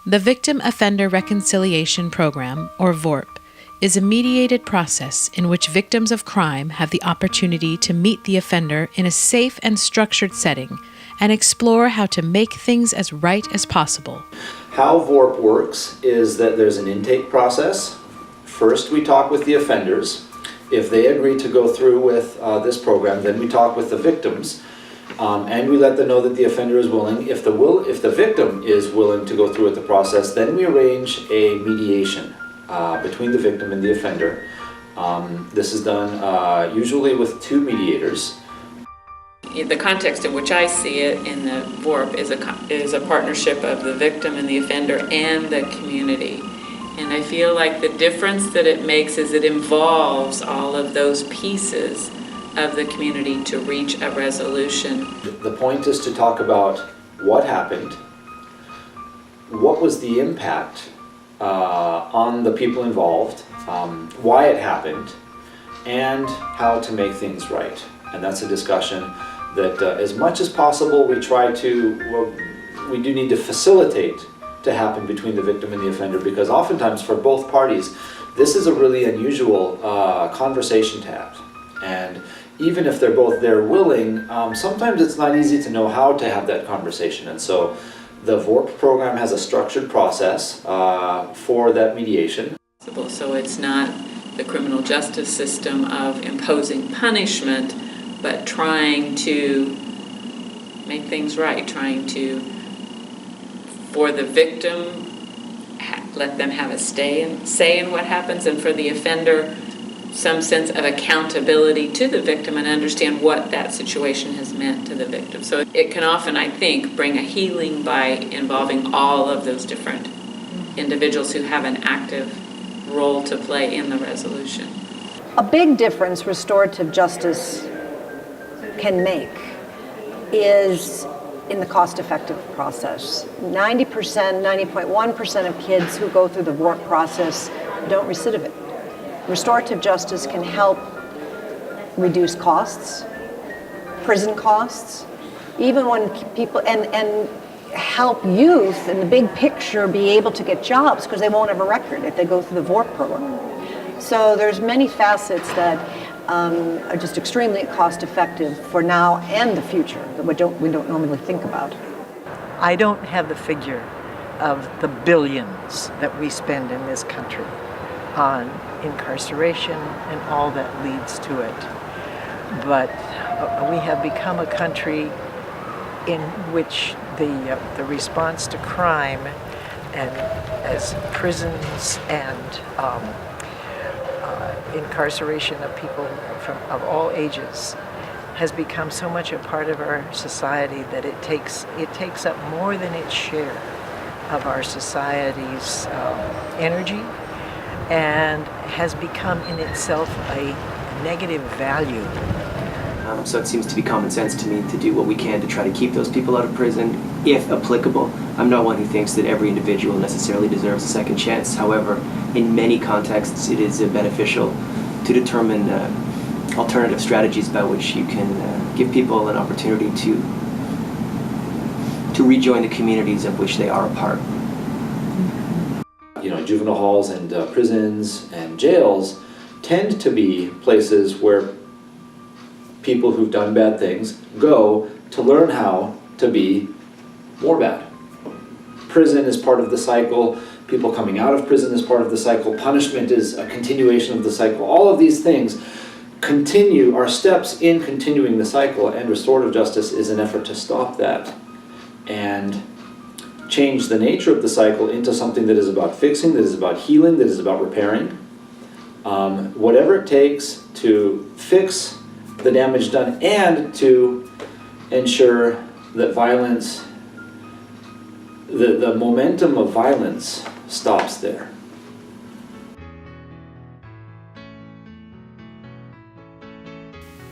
The Victim Offender Reconciliation Program, or VORP, is a mediated process in which victims of crime have the opportunity to meet the offender in a safe and structured setting and explore how to make things as right as possible. How VORP works is that there's an intake process. First, we talk with the offenders. If they agree to go through with this program, then we talk with the victims, and we let them know that the offender is willing. If the victim is willing to go through with the process, then we arrange a mediation between the victim and the offender. This is done usually with two mediators. The context in which I see it in the VORP is a partnership of the victim and the offender and the community. And I feel like the difference that it makes is it involves all of those pieces of the community to reach a resolution. The point is to talk about what happened, what was the impact on the people involved, why it happened, and how to make things right. And that's a discussion that as much as possible we do need to facilitate to happen between the victim and the offender, because oftentimes for both parties this is a really unusual conversation to have. And even if they're both there willing, sometimes it's not easy to know how to have that conversation. And so the VORP program has a structured process for that mediation. So it's not the criminal justice system of imposing punishment, but trying to make things right, trying to, for the victim, let them have a say in what happens, and for the offender, some sense of accountability to the victim and understand what that situation has meant to the victim. So it can often, I think, bring a healing by involving all of those different individuals who have an active role to play in the resolution. A big difference restorative justice can make is in the cost-effective process. 90%, 90.1% of kids who go through the VORP process don't recidivate. Restorative justice can help reduce costs, prison costs, even when people, and help youth in the big picture be able to get jobs because they won't have a record if they go through the VORP program. So there's many facets that are just extremely cost effective for now and the future that we don't normally think about. I don't have the figure of the billions that we spend in this country on incarceration and all that leads to it. But we have become a country in which the response to crime, and as prisons and incarceration of people of all ages has become so much a part of our society that it takes up more than its share of our society's energy, and has become in itself a negative value. So it seems to be common sense to me to do what we can to try to keep those people out of prison, if applicable. I'm not one who thinks that every individual necessarily deserves a second chance. However, in many contexts, it is beneficial to determine alternative strategies by which you can give people an opportunity to rejoin the communities of which they are a part. You know, juvenile halls and prisons and jails tend to be places where people who've done bad things go to learn how to be more bad. Prison is part of the cycle. People coming out of prison is part of the cycle. Punishment is a continuation of the cycle. All of these things are steps in continuing the cycle, and restorative justice is an effort to stop that and change the nature of the cycle into something that is about fixing, that is about healing, that is about repairing. Whatever it takes to fix the damage done and to ensure that violence, the momentum of violence stops there.